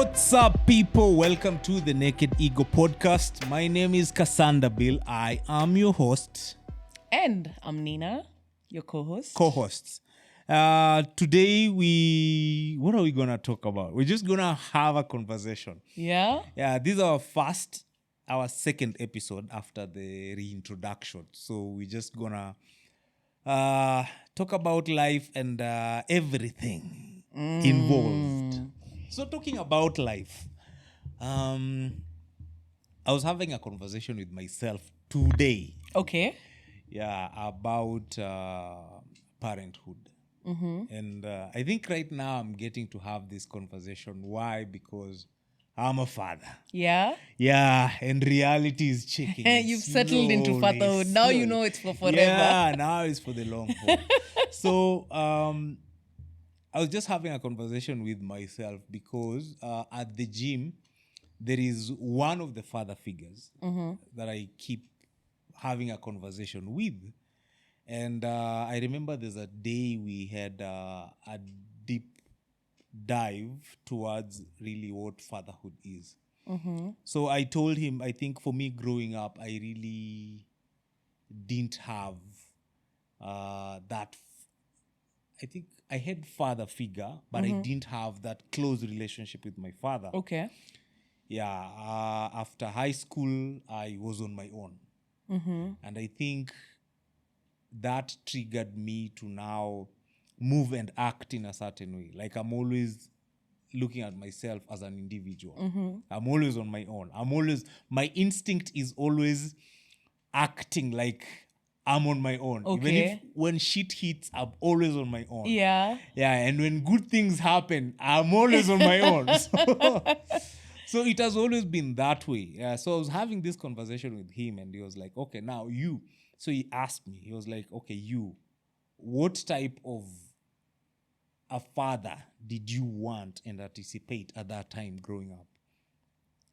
What's up, people? Welcome to the Naked Ego podcast. My name is Kasanda Bill. I am your host. And I'm Ninah, your co-host. Today, what are we going to talk about? We're just going to have a conversation. Yeah? Yeah, this is our second episode after the reintroduction. So we're just going to talk about life and everything involved. So talking about life, I was having a conversation with myself today. Okay. Yeah, about parenthood. And I think right now I'm getting to have this conversation. Why? Because I'm a father. Yeah? Yeah, and reality is checking. You've settled into fatherhood. Now you know it's for forever. Yeah, now it's for the long haul. So I was just having a conversation with myself because at the gym, there is one of the father figures that I keep having a conversation with. And I remember there's a day we had a deep dive towards really what fatherhood is. So I told him, I think for me growing up, I really didn't have that. I think I had father figure, but I didn't have that close relationship with my father. Okay. Yeah, after high school, I was on my own. And I think that triggered me to now move and act in a certain way. Like I'm always looking at myself as an individual. I'm always on my own. My instinct is always acting like I'm on my own. Even if Okay. when shit hits, I'm always on my own. Yeah. Yeah, and when good things happen, I'm always on my own. So it has always been that way. So I was having this conversation with him, and he was like, okay, now you. So he asked me, he was like, okay, you, what type of a father did you want and anticipate at that time growing up?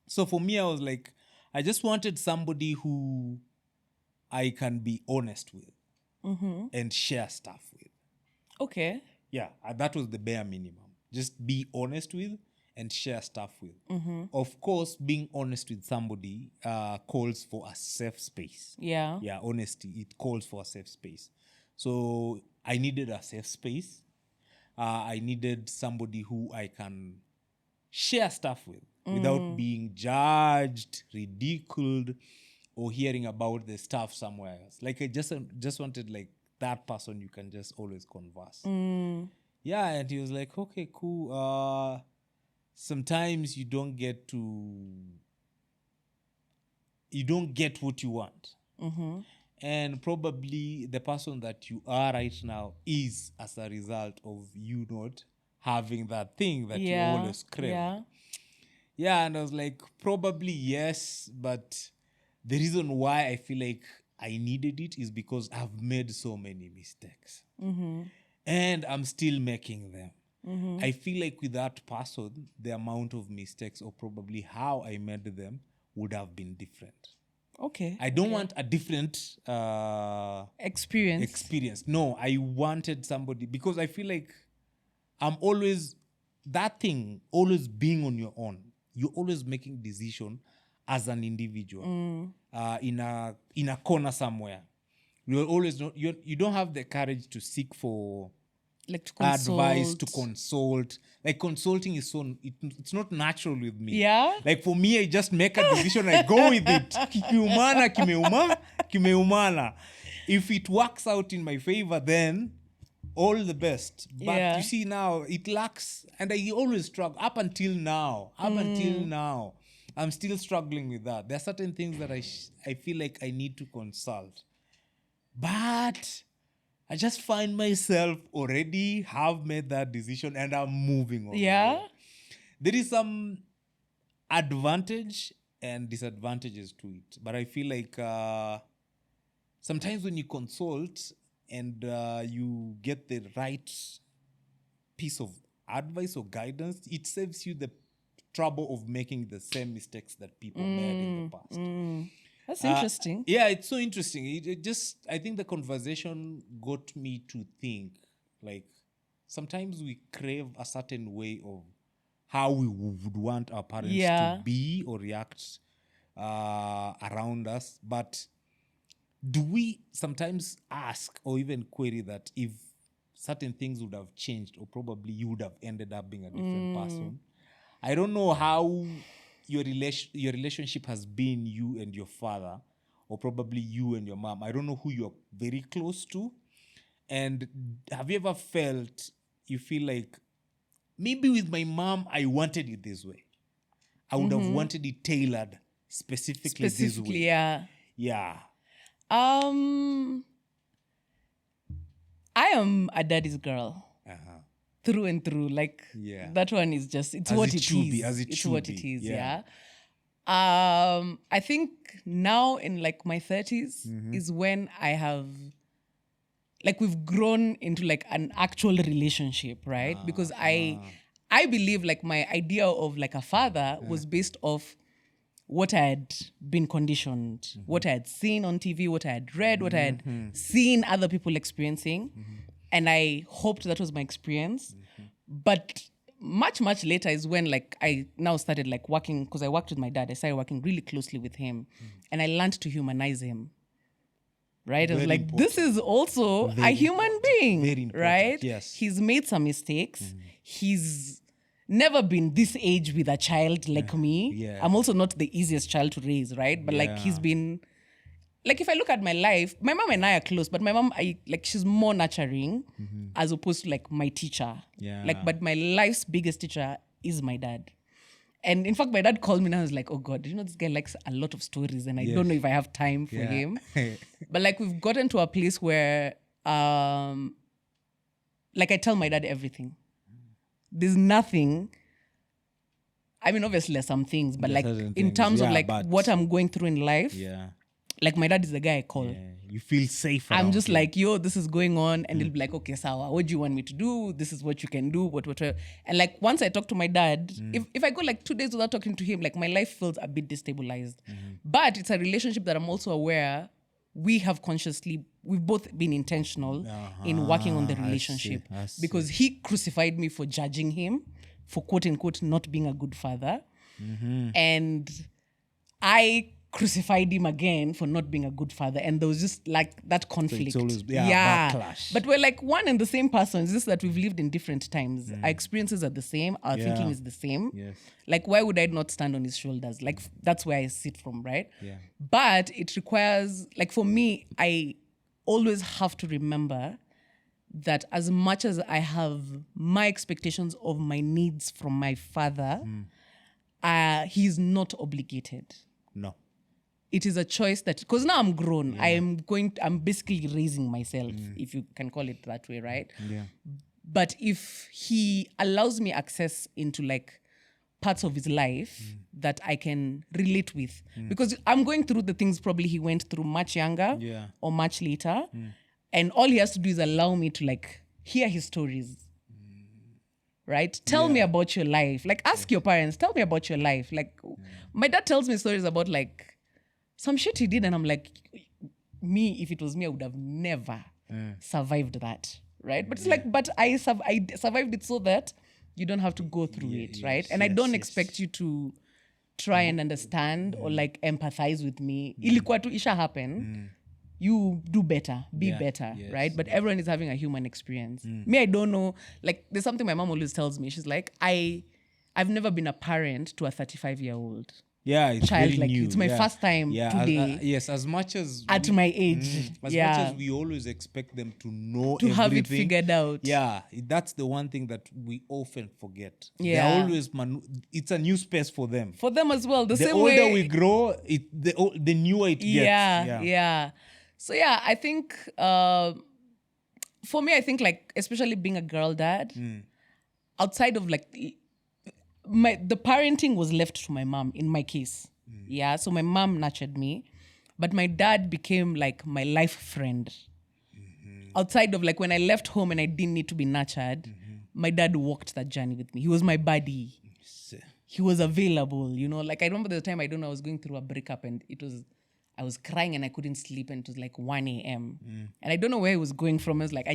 So for me, I was like, I just wanted somebody who I can be honest with and share stuff with. Okay. Yeah, that was the bare minimum. Just be honest with and share stuff with. Of course, being honest with somebody calls for a safe space. Yeah. Yeah, honesty, it calls for a safe space. So I needed a safe space. I needed somebody who I can share stuff with without being judged, ridiculed, or hearing about the stuff somewhere else. Like I just wanted like that person you can just always converse. Yeah, and he was like, okay, cool. Sometimes you don't get what you want. And probably the person that you are right now is as a result of you not having that thing that you always crave. Yeah. Yeah, and I was like, probably yes, but the reason why I feel like I needed it is because I've made so many mistakes. And I'm still making them. I feel like with that person, the amount of mistakes or probably how I made them would have been different. Okay. I don't want a different Experience. No, I wanted somebody because I feel like I'm always that thing, always being on your own. You're always making decision as an individual in a corner somewhere. You're always not, you don't have the courage to seek for Like to consult. advice, to consult. Like consulting is it's not natural with me. Yeah? Like for me, I just make a decision, I go with it. Kikiumana, kimeumana. If it works out in my favor, then all the best. But you see now, it lacks, and I always struggle up until now. I'm still struggling with that. There are certain things that I feel like I need to consult. But I just find myself already have made that decision and I'm moving on. Yeah? There is some advantage and disadvantages to it. But I feel like sometimes when you consult and you get the right piece of advice or guidance, it saves you the trouble of making the same mistakes that people made in the past. That's interesting. Yeah, it's so interesting. I think the conversation got me to think, like, sometimes we crave a certain way of how we would want our parents Yeah. to be or react around us. But do we sometimes ask or even query that if certain things would have changed, or probably you would have ended up being a different person? I don't know how your relationship has been, you and your father, or probably you and your mom. I don't know who you're very close to. And have you ever felt, you feel like, maybe with my mom, I wanted it this way. I would have wanted it tailored specifically this way. Yeah. Yeah. I am a daddy's girl. Through and through. Like, that one is just, it's As what it it should be, is. as it It's should what be. it is, Yeah. I think now in like my 30s is when I have, like, we've grown into like an actual relationship, right? Because I believe like my idea of like a father was based off what I had been conditioned, what I had seen on TV, what I had read, what I had seen other people experiencing. And I hoped that was my experience. But much, much later is when like I now started like working, because I worked with my dad. I started working really closely with him. And I learned to humanize him. Right? I was Very like, important. this is also a human being. Very important, right? yes. He's made some mistakes. He's never been this age with a child like me. Yeah. I'm also not the easiest child to raise, right? But like he's been, like if I look at my life, my mom and I are close, but my mom, she's more nurturing as opposed to like my teacher. Yeah. Like, but my life's biggest teacher is my dad. And in fact, my dad called me and I was like, oh God, you know, this guy likes a lot of stories and I don't know if I have time for him. But like we've gotten to a place where, like I tell my dad everything. There's nothing. I mean, obviously there's some things, but like in terms of like what I'm going through in life, like my dad is the guy I call. Yeah. You feel safe. I'm just him. like, yo, this is going on. And he'll be like, okay, Sawa, what do you want me to do? This is what you can do. What. And like once I talk to my dad, if I go like 2 days without talking to him, like my life feels a bit destabilized. But it's a relationship that I'm also aware we've both been intentional in working on the relationship. I see. Because he crucified me for judging him, for quote unquote not being a good father. And I crucified him again for not being a good father. And there was just like that conflict. So it's always, backlash. But we're like one and the same person. It's just that we've lived in different times. Our experiences are the same. Our thinking is the same. Yes. Like, why would I not stand on his shoulders? Like, that's where I sit from, right? Yeah. But it requires, like for me, I always have to remember that as much as I have my expectations of my needs from my father, he's not obligated. No. It is a choice that, because now I'm grown, I'm basically raising myself, if you can call it that way, right? Yeah. But if he allows me access into like parts of his life that I can relate with, because I'm going through the things probably he went through much younger or much later, and all he has to do is allow me to like hear his stories. Right? Tell me about your life. Like, ask your parents, tell me about your life. Like, my dad tells me stories about like some shit he did, and I'm like, me, if it was me, I would have never survived that, right? But it's like, but I survived it so that you don't have to go through it, right? And I don't expect you to try and understand or like empathize with me. Ilikuwa tu isha happen. You do better, be better, right? But everyone is having a human experience. Me, I don't know. Like, there's something my mom always tells me. She's like, I've never been a parent to a 35-year-old. Yeah, it's child very like new. you. It's my first time today. Yes, as much as at my age. as much as we always expect them to know to everything, have it figured out. Yeah, that's the one thing that we often forget. Yeah. They're always it's a new space for them. For them as well. The same older way we grow, the newer it gets. Yeah. So yeah, I think for me, I think like especially being a girl dad, outside of like the parenting was left to my mom in my case. Yeah, so my mom nurtured me, but my dad became like my life friend. Outside of like when I left home and I didn't need to be nurtured, my dad walked that journey with me. He was my buddy. He was available, you know. Like I remember the time, I don't know, I was going through a breakup and I was crying and I couldn't sleep and it was like 1 a.m. And I don't know where it was going from. I was like,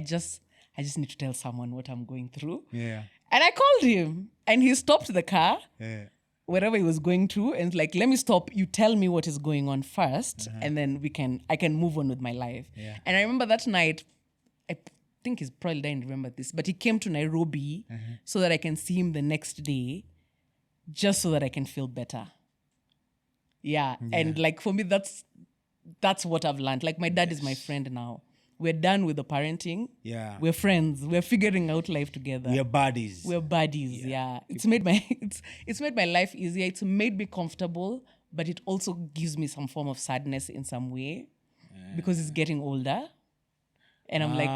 I just need to tell someone what I'm going through. Yeah. And I called him and he stopped the car Yeah. wherever he was going to and like, let me stop. You tell me what is going on first and then I can move on with my life. Yeah. And I remember that night, I think he's probably didn't remember this, but he came to Nairobi so that I can see him the next day just so that I can feel better. Yeah. And like for me, that's what I've learned. Like my dad is my friend now. We're done with the parenting. Yeah. We're friends. We're figuring out life together. We are buddies. We're buddies. Yeah. It's made my it's made my life easier. It's made me comfortable, but it also gives me some form of sadness in some way because he's getting older. And I'm like,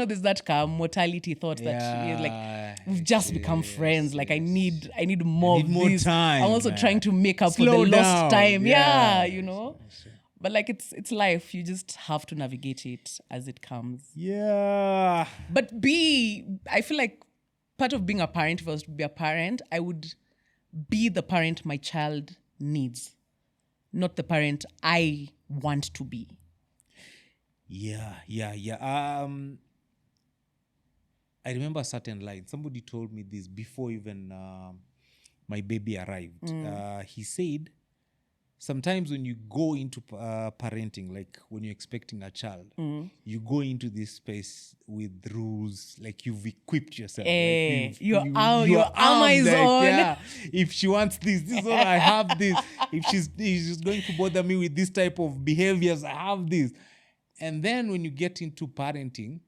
there's that mortality thought that you're like we've just become friends. Like I need more of more this. time, I'm also man. trying to make up Slow for the lost down. time. Yeah. But like it's life. You just have to navigate it as it comes. Yeah. But I feel like part of being a parent, if I was to be a parent, I would be the parent my child needs, not the parent I want to be. Yeah. I remember a certain line. Somebody told me this before even my baby arrived. He said, sometimes when you go into parenting, like when you're expecting a child, you go into this space with rules, like you've equipped yourself. Like your armor is like, on. Yeah, if she wants this is all I have this. If she's going to bother me with this type of behaviors, I have this. And then when you get into parenting,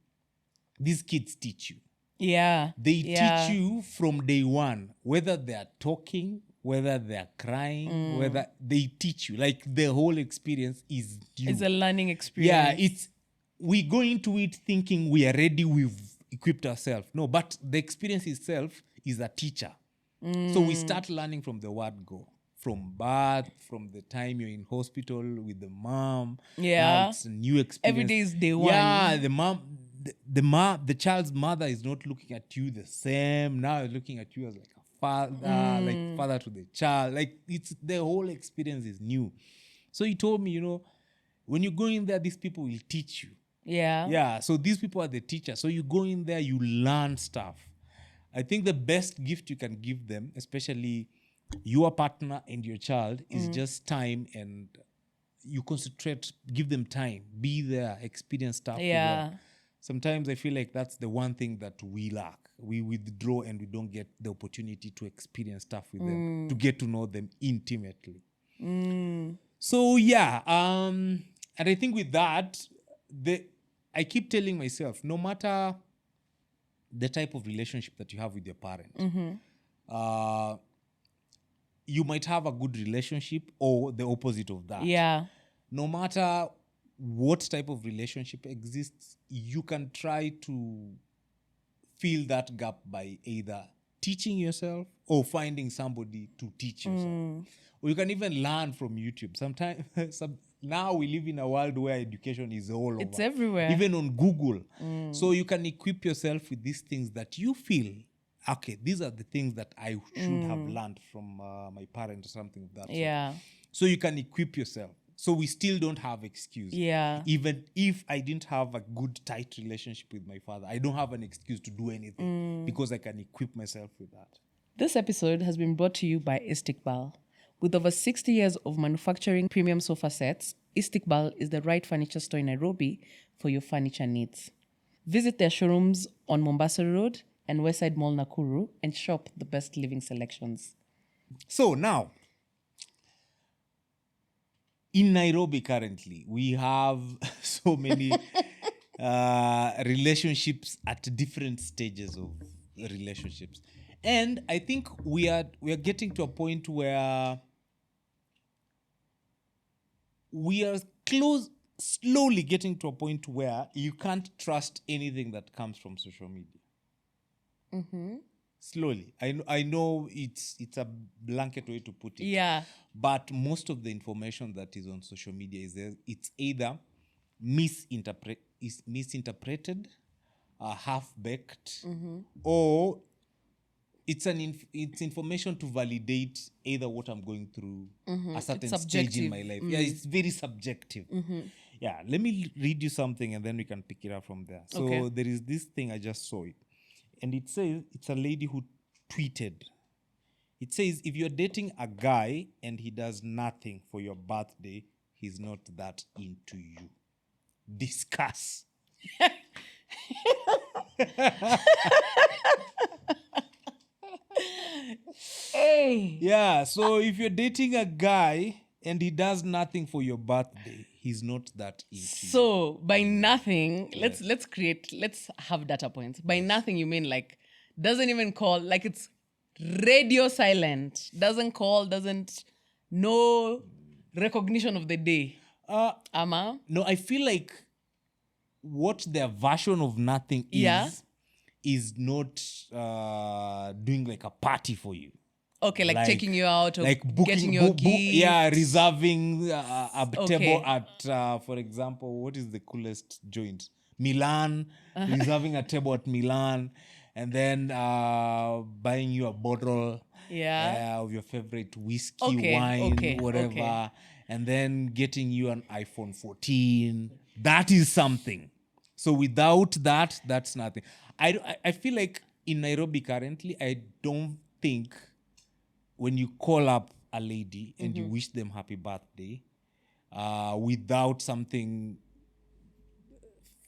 these kids teach you. Yeah. They teach you from day one, whether they are talking, whether they are crying, whether they teach you. Like the whole experience is you. It's a learning experience. Yeah, we go into it thinking we are ready, we've equipped ourselves. No, but the experience itself is a teacher. So we start learning from the word go. From birth, from the time you're in hospital with the mom. Yeah. Now it's a new experience. Every day is day one. Yeah, the child's mother is not looking at you the same. Now it's looking at you as like a father, like father to the child. Like the whole experience is new. So he told me, when you go in there, these people will teach you. Yeah. Yeah. So these people are the teachers. So you go in there, you learn stuff. I think the best gift you can give them, especially your partner and your child, is just time, and you concentrate, give them time, be there, experience stuff. Yeah. With them. Sometimes I feel like that's the one thing that we lack. We withdraw and we don't get the opportunity to experience stuff with them, to get to know them intimately. So yeah, and I think with that, I keep telling myself, no matter the type of relationship that you have with your parent, you might have a good relationship or the opposite of that. Yeah. No matter what type of relationship exists, you can try to fill that gap by either teaching yourself or finding somebody to teach yourself. Or you can even learn from YouTube. Sometimes, now we live in a world where education is all over. It's everywhere. Even on Google. So you can equip yourself with these things that you feel, okay, these are the things that I should have learned from my parent or something of that Yeah. sort. So you can equip yourself. So we still don't have excuse. Yeah. Even if I didn't have a good, tight relationship with my father, I don't have an excuse to do anything because I can equip myself with that. This episode has been brought to you by Istiqbal. With over 60 years of manufacturing premium sofa sets, Istiqbal is the right furniture store in Nairobi for your furniture needs. Visit their showrooms on Mombasa Road and Westside Mall Nakuru and shop the best living selections. So now, in Nairobi currently, we have so many relationships at different stages of relationships. And I think we are getting to a point where we are slowly getting to a point where you can't trust anything that comes from social media. Slowly. I know it's a blanket way to put it. Yeah. But most of the information that is on social media it's either misinterpreted, half-baked, or it's information to validate either what I'm going through a certain stage in my life. Yeah, it's very subjective. Yeah, let me read you something and then we can pick it up from there. So Okay. there is this thing, I just saw it. And it says, it's a lady who tweeted. It says, if you're dating a guy and he does nothing for your birthday, he's not that into you. Discuss. Hey. Yeah, so if you're dating a guy and he does nothing for your birthday, he's not that into you. So by nothing, let's have data points. By nothing, you mean like doesn't even call, like it's radio silent, doesn't call, doesn't no recognition of the day. Ama? No, I feel like what their version of nothing Yeah. is not doing like a party for you. Okay, like taking you out or like booking, getting your gifts. reserving a table Okay. at, for example, what is the coolest joint? Milan, reserving a table at Milan, and then buying you a bottle Yeah. of your favorite whiskey, Okay, wine, okay, whatever, okay. and then getting you an iPhone 14. That is something. So without that, that's nothing. I feel like in Nairobi currently, I don't think when you call up a lady and you wish them happy birthday, without something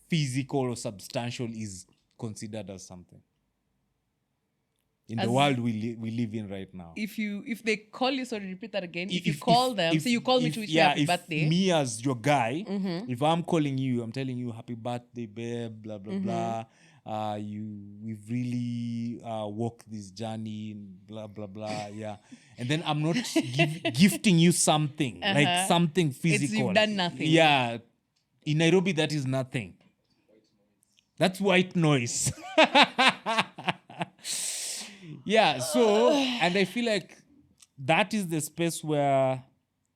physical or substantial is considered as something. In the world we live in right now. If they call you, sorry, repeat that again. If you call them, so you call me to wish me happy birthday. Me as your guy, if I'm calling you, I'm telling you happy birthday, babe, blah blah blah. We've really walked this journey, blah blah blah. Yeah, and then I'm not gifting you something like something physical. You've done nothing. Yeah, in Nairobi that is nothing. That's white noise. Yeah, so, and I feel like that is the space where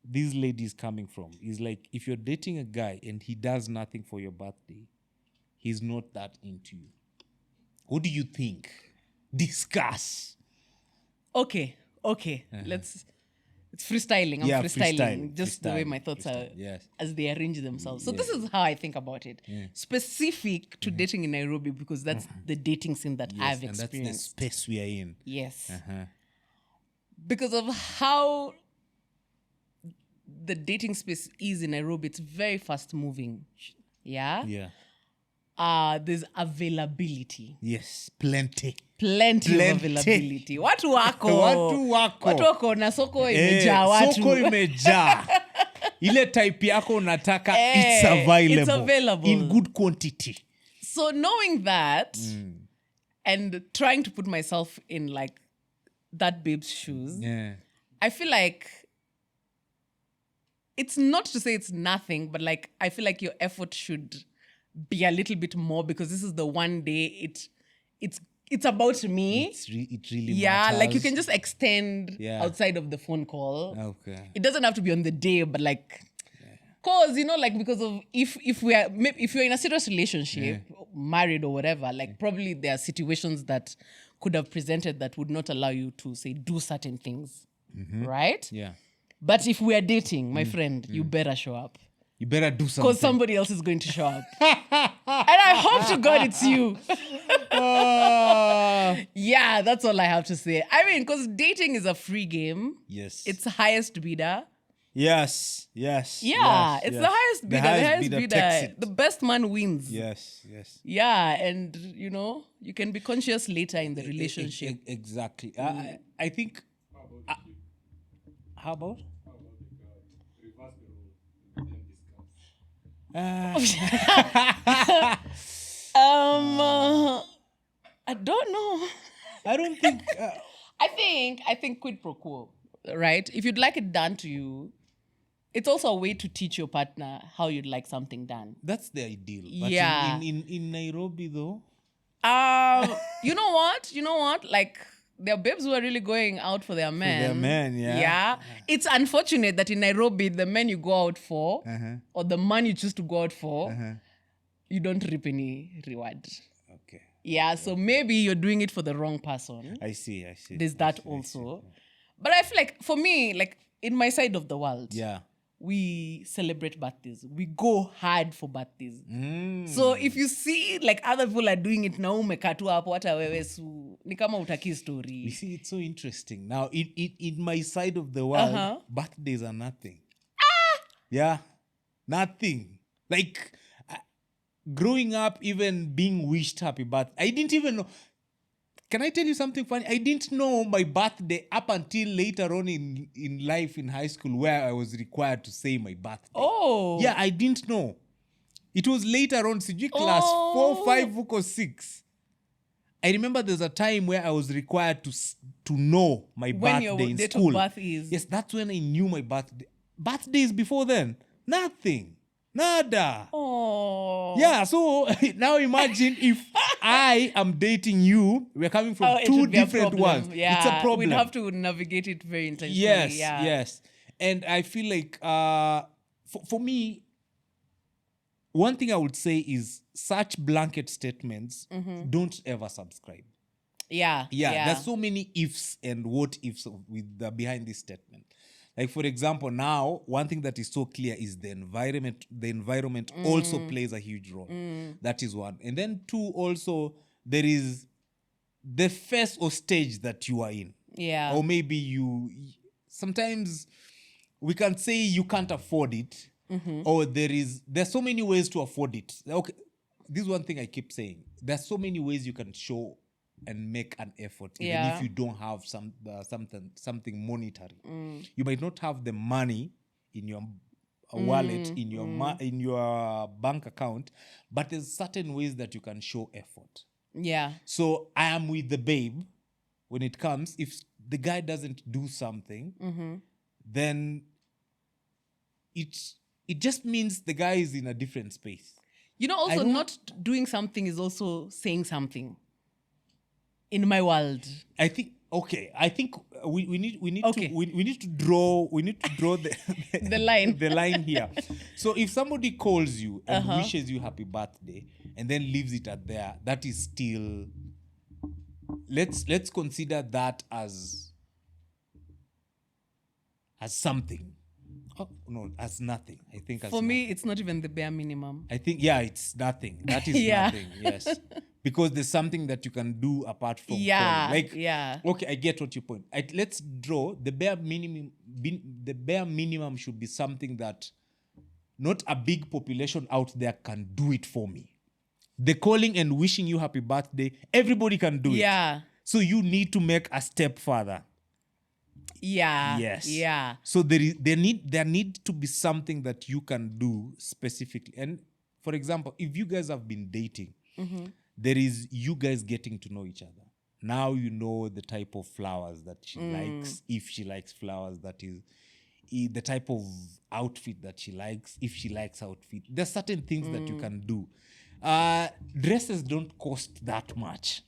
this lady is coming from. Is like, if you're dating a guy and he does nothing for your birthday, he's not that into you. What do you think? Discuss. Okay. It's freestyling. I'm freestyling. Just the way my thoughts are as they arrange themselves. So this is how I think about it. Specific to dating in Nairobi, because that's the dating scene that I've experienced. And that's the space we are in. Yes. Because of how the dating space is in Nairobi, it's very fast moving. Yeah? Yeah. There's availability. Yes, plenty of availability. Watu wako na soko imejaa watu. Soko imejaa. Ile type yako unataka, it's available in good quantity. So knowing that and trying to put myself in like that babe's shoes, I feel like it's not to say it's nothing, but like I feel like your effort should be a little bit more, because this is the one day it's about me. It really matters. Like you can just extend outside of the phone call. Okay. It doesn't have to be on the day, but like, cause like because of if you're in a serious relationship, married or whatever, like probably there are situations that could have presented that would not allow you to say do certain things, right? Yeah. But if we are dating, my friend, you better show up. You better do something. Because somebody else is going to show up. And I hope to God it's you. Yeah, that's all I have to say. I mean, because dating is a free game. Yes. It's highest bidder. Yes. Yeah, it's the highest bidder. The highest bidder. The best man wins. Yes. Yeah, and you can be conscious later in the relationship. Exactly. I think... How about? I don't know. I don't think... I think quid pro quo, right? If you'd like it done to you, it's also a way to teach your partner how you'd like something done. That's the ideal. But Yeah. in Nairobi, though... You know what? Like, there are babes who are really going out for their men. For their men, yeah. Yeah. It's unfortunate that in Nairobi, the men you go out for, or the man you choose to go out for, you don't reap any reward. Okay. Yeah, so maybe you're doing it for the wrong person. I see. There's that also. But I feel like, for me, like, in my side of the world, we celebrate birthdays. We go hard for birthdays. So if you see like other people are doing it now, umekaa tu hapo hata wewe ni kama utaki story. You see, it's so interesting. Now, in my side of the world, birthdays are nothing. Yeah, nothing. Like, growing up, even being wished happy birthday, I didn't even know. Can I tell you something funny? I didn't know my birthday up until later on in life in high school where I was required to say my birthday. Oh. Yeah, I didn't know. It was later on, class 4, 5, or 6. I remember there's a time where I was required to know my when birthday your in date school. Of birth is. Yes, that's when I knew my birthday. Birthdays before then, nothing. Nada. Oh. Yeah, so now imagine if I am dating you, we're coming from two different ones. Yeah. It's a problem. We'd have to navigate it very intentionally. Yes, yeah. yes. And I feel like for me, one thing I would say is such blanket statements, don't ever subscribe. Yeah. There's so many ifs and what ifs behind this statement. Like, for example, now, one thing that is so clear is the environment. The environment also plays a huge role. That is one. And then 2, also, there is the phase or stage that you are in. Yeah. Or maybe sometimes we can say you can't afford it. Or there's so many ways to afford it. Okay, this is one thing I keep saying. There's so many ways you can show and make an effort, even if you don't have something monetary. You might not have the money in your wallet, in your bank account, but there's certain ways that you can show effort. Yeah. So I am with the babe when it comes. If the guy doesn't do something, then it just means the guy is in a different space. You know, also not doing something is also saying something. In my world, I think we need to draw the the line the line here. So if somebody calls you and wishes you happy birthday and then leaves it at there, that is still, let's consider that as something. Oh, no, as nothing. I think for me, it's not even the bare minimum. I think it's nothing. That is nothing. Yes. Because there's something that you can do apart from calling. Okay, I get what you point. Let's draw the bare minimum. The bare minimum should be something that not a big population out there can do it for me. The calling and wishing you happy birthday, everybody can do it. Yeah. So you need to make a step further. Yeah. Yes. Yeah. So there need to be something that you can do specifically. And for example, if you guys have been dating, there is you guys getting to know each other. Now you know the type of flowers that she likes, if she likes flowers, that is the type of outfit that she likes, if she likes outfit. There's certain things that you can do. Dresses don't cost that much.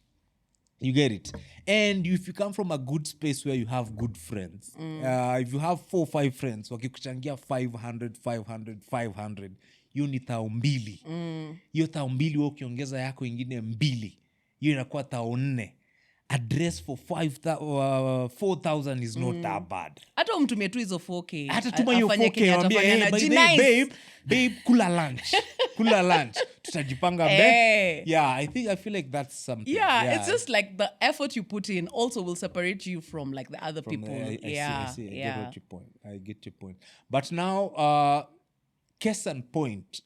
You get it? And if you come from a good space where you have good friends, if you have 4 or 5 friends, wakikuchangia 500, hiyo ni 2,000. Hiyo 2,000 wewe ukiongeza yako ingine 2, hiyo inakuwa 4,000. A dress for 4,000 is not that bad. Hata umtumie tu hizo 4K. Hata tuma hiyo 4K waambie, babe, kula lunch. Tutajipanga mbele. Yeah, I feel like that's something. Yeah, it's just like the effort you put in also will separate you from like the other people. I see. Yeah. I get your point. But now, case and point,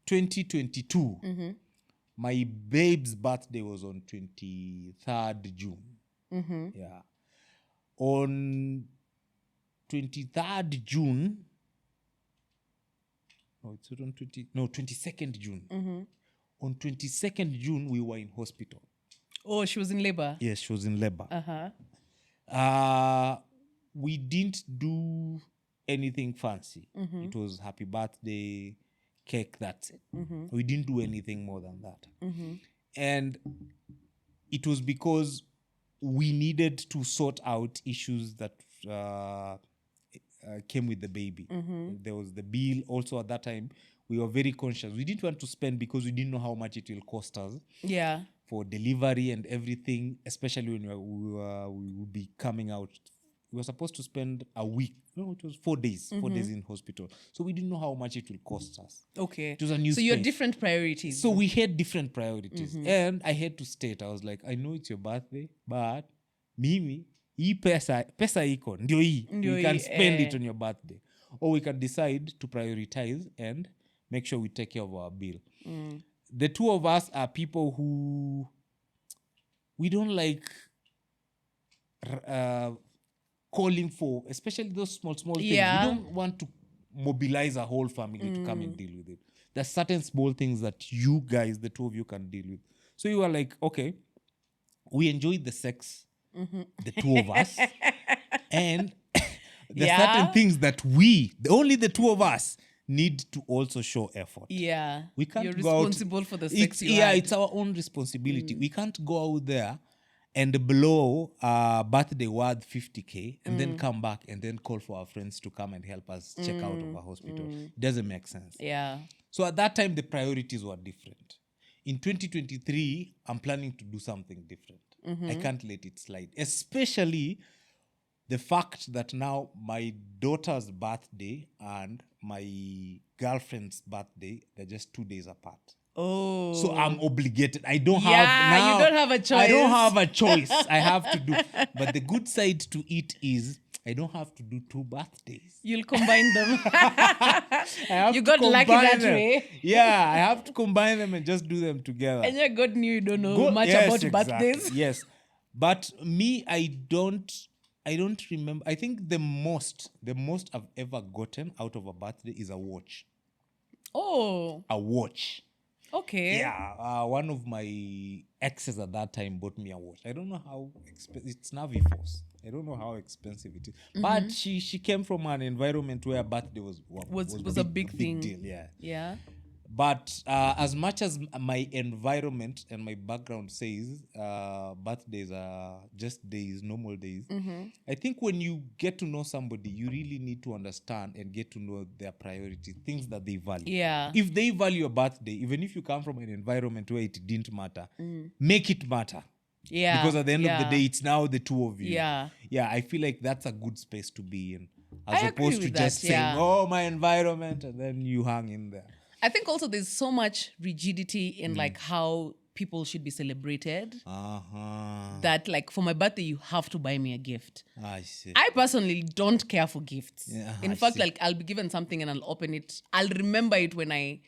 2022, my babe's birthday was on 23rd June. Yeah. On 23rd June, it's on 22nd June. On 22nd June, we were in hospital. Oh, she was in labor? Yes, she was in labor. We didn't do anything fancy. It was happy birthday, cake, that's it. We didn't do anything more than that. And it was because we needed to sort out issues that came with the baby. There was the bill. Also at that time, we were very conscious. We didn't want to spend because we didn't know how much it will cost us. Yeah. For delivery and everything, especially when we would be coming out we were supposed to spend a week. No, it was 4 days. 4 days in hospital. So we didn't know how much it will cost us. Okay. It was a new So your space. different priorities. So we had different priorities. And I had to state, I was like, I know it's your birthday, but mimi, hii pesa iko, ndio hii. Ndio We can hii, spend it on your birthday. Or we can decide to prioritize and make sure we take care of our bill. The two of us are people who, we don't like calling for, especially those small things. Yeah. We don't want to mobilize a whole family to come and deal with it. There's certain small things that you guys, the two of you, can deal with. So you are like, okay, we enjoyed the sex, the two of us, and there's certain things that only the two of us, need to also show effort. Yeah. We can't You're go responsible out, for the sex you yeah, had. it's our own responsibility. We can't go out there and blow a birthday worth 50K and then come back and then call for our friends to come and help us check out of a hospital. It doesn't make sense. Yeah. So at that time, the priorities were different. In 2023, I'm planning to do something different. I can't let it slide. Especially the fact that now my daughter's birthday and my girlfriend's birthday, they're just 2 days apart. Oh. So I'm obligated. I don't Yeah, have now. you don't have a choice. I don't have a choice. I have to do. But the good side to it is I don't have to do 2 birthdays. You'll combine them. I have You to got lucky combine that them. way. Yeah, I have to combine them and just do them together. And your God knew you don't know much Yes, about exactly. birthdays. Yes. But me, I don't remember. I think the most I've ever gotten out of a birthday is a watch. Oh. A watch. Okay. Yeah, one of my exes at that time bought me a watch. I don't know how expensive. It's Navi Force. I don't know how expensive it is. But she came from an environment where birthday was a big thing. deal. Yeah. Yeah. But as much as my environment and my background says birthdays are just days, normal days, I think when you get to know somebody, you really need to understand and get to know their priorities, things that they value. Yeah. If they value a birthday, even if you come from an environment where it didn't matter, make it matter. Yeah. Because at the end of the day, it's now the two of you. Yeah. Yeah, I feel like that's a good space to be in. I As agree opposed to with just that, saying, yeah. oh, my environment, and then you hang in there. I think also there's so much rigidity in like how people should be celebrated that like for my birthday you have to buy me a gift. I see. I personally don't care for gifts. Yeah, in I fact, see. like I'll be given something and I'll open it. I'll remember it when I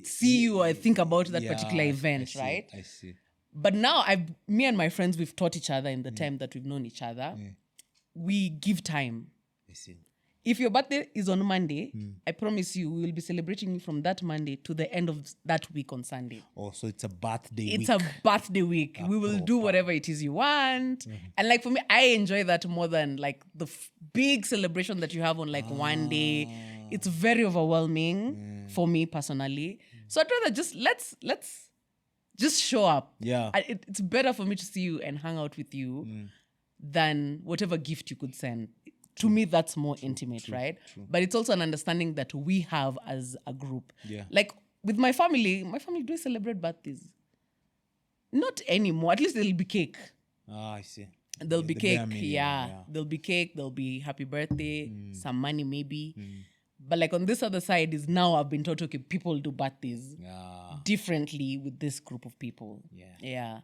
see you or I think about that particular event, right? I see. But now me and my friends, we've taught each other in the time that we've known each other. We give time. I see. If your birthday is on Monday, I promise you, we will be celebrating you from that Monday to the end of that week on Sunday. Oh, so it's a birthday It's week. a birthday week. We will do whatever it is you want. And like for me, I enjoy that more than like the big celebration that you have on like one day. It's very overwhelming for me personally. So I'd rather just let's just show up. Yeah. It's better for me to see you and hang out with you than whatever gift you could send. To me, that's more intimate, right? True. But it's also an understanding that we have as a group. Yeah. Like with my family do celebrate birthdays? Not anymore. At least there'll be cake. I see. There'll be The cake. bare minimum, Yeah. There'll be cake. There'll be happy birthday. Some money maybe. But like on this other side is now I've been taught, okay, people do birthdays differently with this group of people. Yeah. Yeah.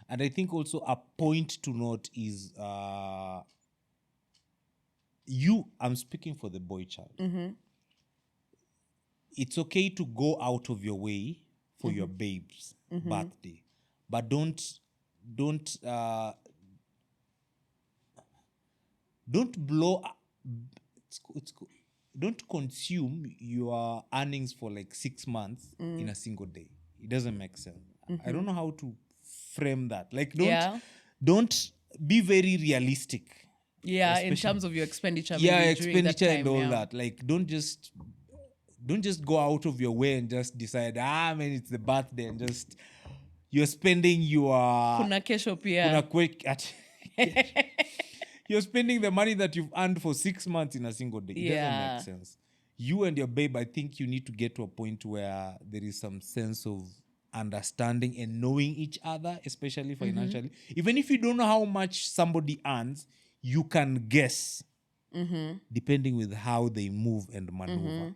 And I think also a point to note is I'm speaking for the boy child. It's okay to go out of your way for your babe's birthday, but don't blow. Don't consume your earnings for like 6 months in a single day. It doesn't make sense. I don't know how to frame that. Like, don't be very realistic. Yeah, in terms of your expenditure. Yeah, maybe during that expenditure and time, all that. Like, don't just go out of your way and just decide, man, it's the birthday and just you're spending your Kuna kesho pia. you're spending the money that you've earned for 6 months in a single day. It doesn't make sense. You and your babe, I think you need to get to a point where there is some sense of understanding and knowing each other, especially financially. Even if you don't know how much somebody earns, you can guess, depending with how they move and maneuver,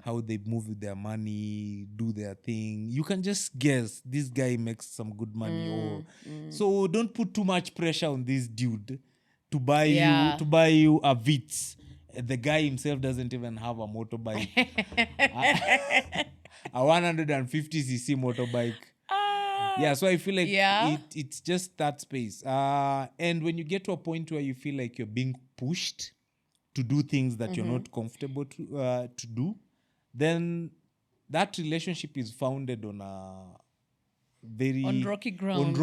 how they move with their money, do their thing. You can just guess this guy makes some good money, so don't put too much pressure on this dude to buy you a Vitz. The guy himself doesn't even have a motorbike, a 150cc motorbike. Yeah, so I feel like it's just that space. And when you get to a point where you feel like you're being pushed to do things that you're not comfortable to do, then that relationship is founded on a very on rocky ground.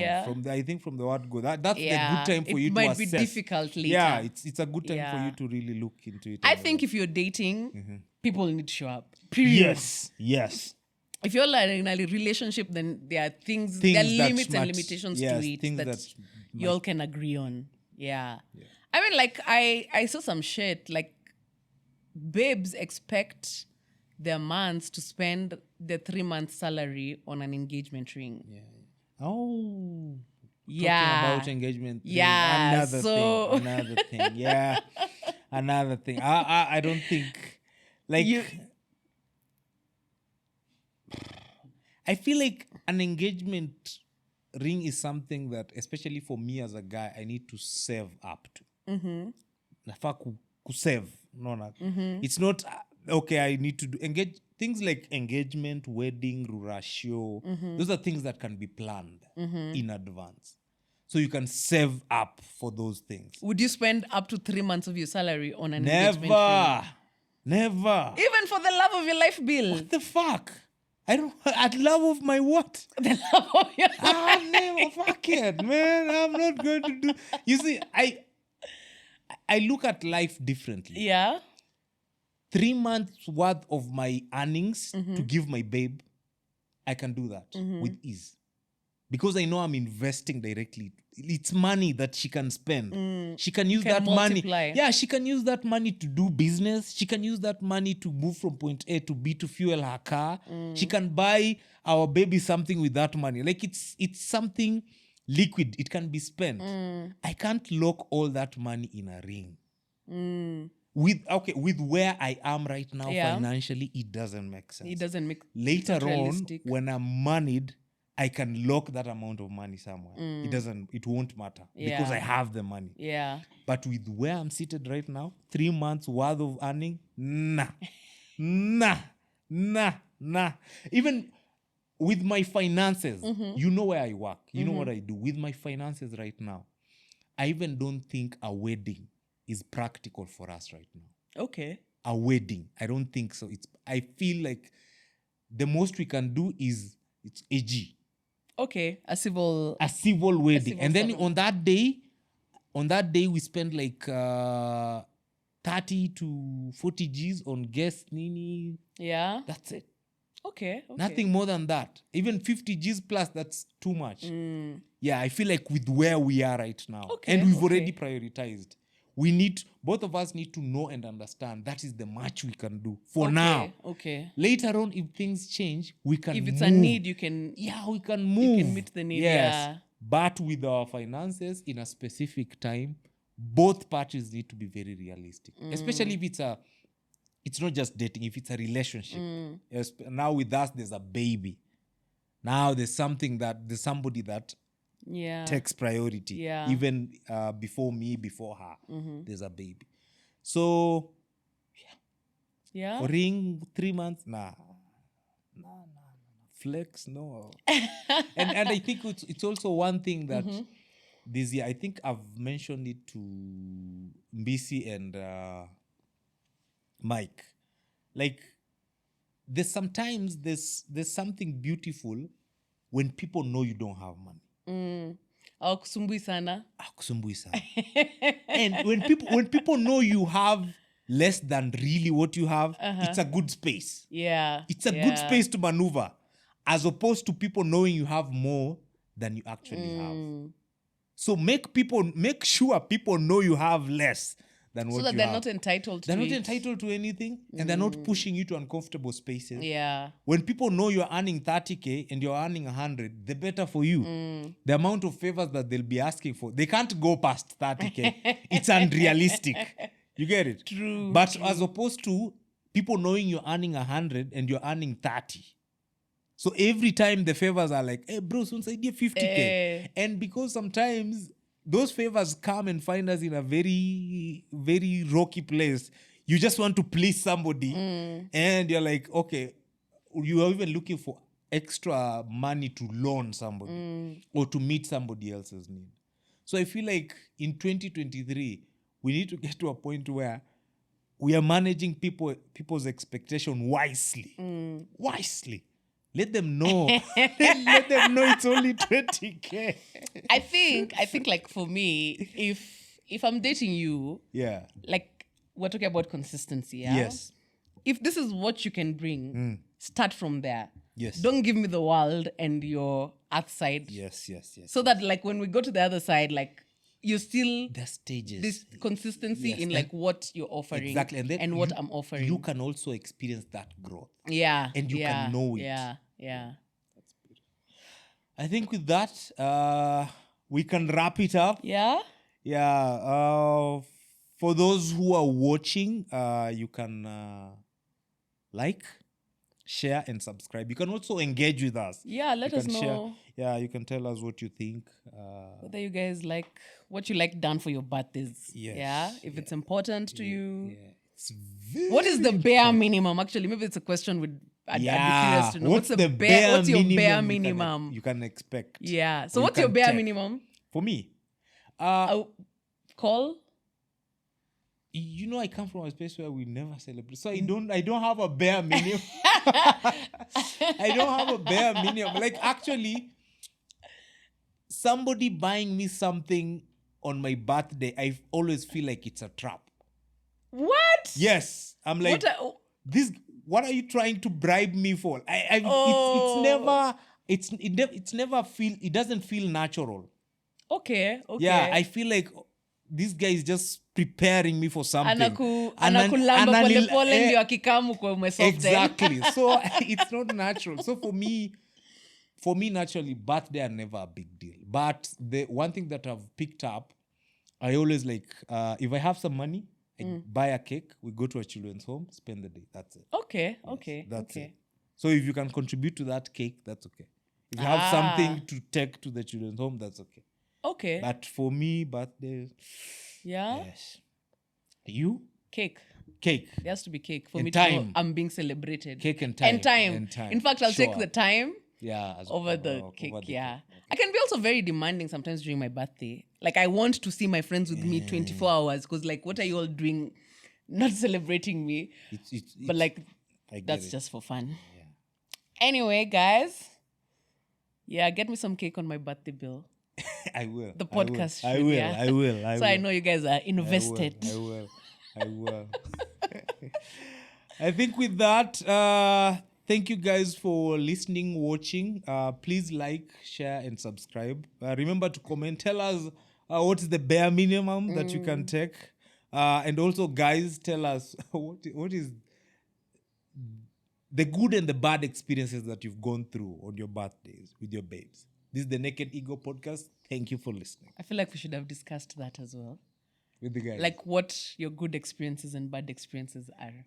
Yeah. From the word go. That's the good time for you to assess. It might be difficult later. Yeah, it's a good time for you to really look into it. I think if you're dating, people need to show up. Period. Yes. If you're like in a relationship, then there are things there are limits and limitations to it that you all can agree on. Yeah. I mean, like, I saw some shit, like, babes expect their mans to spend their 3-month salary on an engagement ring. Yeah. Oh. Yeah. Talking about engagement ring. Yeah. Another thing. Yeah. Another thing. I don't think, like... I feel like an engagement ring is something that, especially for me as a guy, I need to save up to. Nafaa save. No. It's not, okay, I need to do things like engagement, wedding, rurashio. Those are things that can be planned in advance. So you can save up for those things. Would you spend up to 3 months of your salary on an engagement ring? Never. Even for the love of your life bill? What the fuck? I don't. At love of my what? The love of your life. I'm never fucking, man. I'm not going to do. You see, I look at life differently. Yeah. 3 months worth of my earnings to give my babe, I can do that with ease, because I know I'm investing directly. It's money that she can spend. She can use that money. Yeah, she can use that money to do business. She can use that money to move from point A to B to fuel her car. She can buy our baby something with that money. Like, it's something liquid. It can be spent. I can't lock all that money in a ring. With where I am right now financially, it doesn't make sense. It doesn't make later on when I'm moneyed, I can lock that amount of money somewhere. It won't matter because I have the money. Yeah. But with where I'm seated right now, 3 months worth of earning, nah. Even with my finances, you know where I work. You know what I do. With my finances right now, I even don't think a wedding is practical for us right now. Okay. A wedding, I don't think so. I feel like the most we can do is it's AG. Okay, a civil wedding. And then on that day we spend like 30 to 40 G's on guests, nini. Yeah. That's it. Okay. Nothing more than that. Even 50 G's plus, that's too much. Yeah, I feel like with where we are right now. Okay, and we've already prioritized. Both of us need to know and understand that is the much we can do for now. Okay. Later on, if things change, we can move. If it's a need, you can... Yeah, we can move. You can meet the need, yes. But with our finances in a specific time, both parties need to be very realistic. Especially if it's not just dating, if it's a relationship. Now with us, there's a baby. Now there's somebody that takes priority. Yeah. Even before me, before her, there's a baby. So, yeah. Ring 3 months, nah. Flex, no. and I think it's also one thing that this year, I think I've mentioned it to Mbisi and Mike. Like, there's something beautiful when people know you don't have money. Akusumbui sana. And when people know you have less than really what you have, it's a good space. Yeah. It's a good space to maneuver, as opposed to people knowing you have more than you actually have. So make sure people know you have less than what So that you they're have. not entitled They're to not it. entitled to anything, and they're not pushing you to uncomfortable spaces. Yeah. When people know you're earning 30K and you're earning 100, the better for you. The amount of favors that they'll be asking for, they can't go past 30K. It's unrealistic. You get it? True. But as opposed to people knowing you're earning 100 and you're earning 30. So every time the favors are like, hey, bro, so idea 50K. And because sometimes those favors come and find us in a very, very rocky place. You just want to please somebody. And you're like, okay, you are even looking for extra money to loan somebody or to meet somebody else's need. So I feel like in 2023, we need to get to a point where we are managing people's expectation wisely. Wisely. Let them know. Let them know it's only 20K. I think like for me, if I'm dating you, Yeah. like we're talking about consistency, yeah? Yes. If this is what you can bring, start from there. Yes. Don't give me the world and your earth side. Yes. So that like when we go to the other side, like you still the stages. this consistency in like what you're offering Exactly. And then what I'm offering. You can also experience that growth. Yeah. And you can know it. Yeah. I think with that, we can wrap it up. Yeah. Yeah. For those who are watching, you can like, share, and subscribe. You can also engage with us. Yeah, let us know. Share. Yeah, you can tell us what you think. Whether you guys like what you like done for your birthdays. Yes, Yeah. If it's important to you. Yeah. It's very What is the bare minimum? Actually, maybe it's a question I'd be curious to know. What's your bare minimum? you can expect? Yeah. So Or you what's your can bare check. minimum? For me, Call? you know, I come from a space where we never celebrate, so I don't have a bare minimum. I don't have a bare minimum. Like, actually, somebody buying me something on my birthday, I always feel like it's a trap. What? Yes, I'm like, this. What are you trying to bribe me for? It doesn't feel natural. Okay. Yeah, I feel like this guy is just preparing me for something. Anakulamba pole pole ndio akikamu kwa umesoften. Exactly. So it's not natural. So for me, naturally, birthday are never a big deal. But the one thing that I've picked up, I always like, if I have some money, I buy a cake, we go to a children's home, spend the day. That's it. Okay. That's it. So if you can contribute to that cake, that's okay. If you have something to take to the children's home, that's okay. Okay. But for me, birthday, yeah. Yes. You? Cake. Cake. There has to be cake for And me time. to know I'm being celebrated. Cake and time. And time. In fact, I'll take the time over the cake. Yeah. Okay. I can be also very demanding sometimes during my birthday. Like, I want to see my friends with me 24 hours because, like, what are you all doing? Not celebrating me. But, like, that's just for fun. Yeah. Anyway, guys. Yeah, get me some cake on my birthday bill. I will. The podcast. I will. So I know you guys are invested. I will. I think with that, thank you guys for listening, watching. Please like, share, and subscribe. Remember to comment. Tell us what is the bare minimum that you can take. And also, guys, tell us what is the good and the bad experiences that you've gone through on your birthdays with your babes. This is the Naked Ego Podcast. Thank you for listening. I feel like we should have discussed that as well. With the guys. Like what your good experiences and bad experiences are.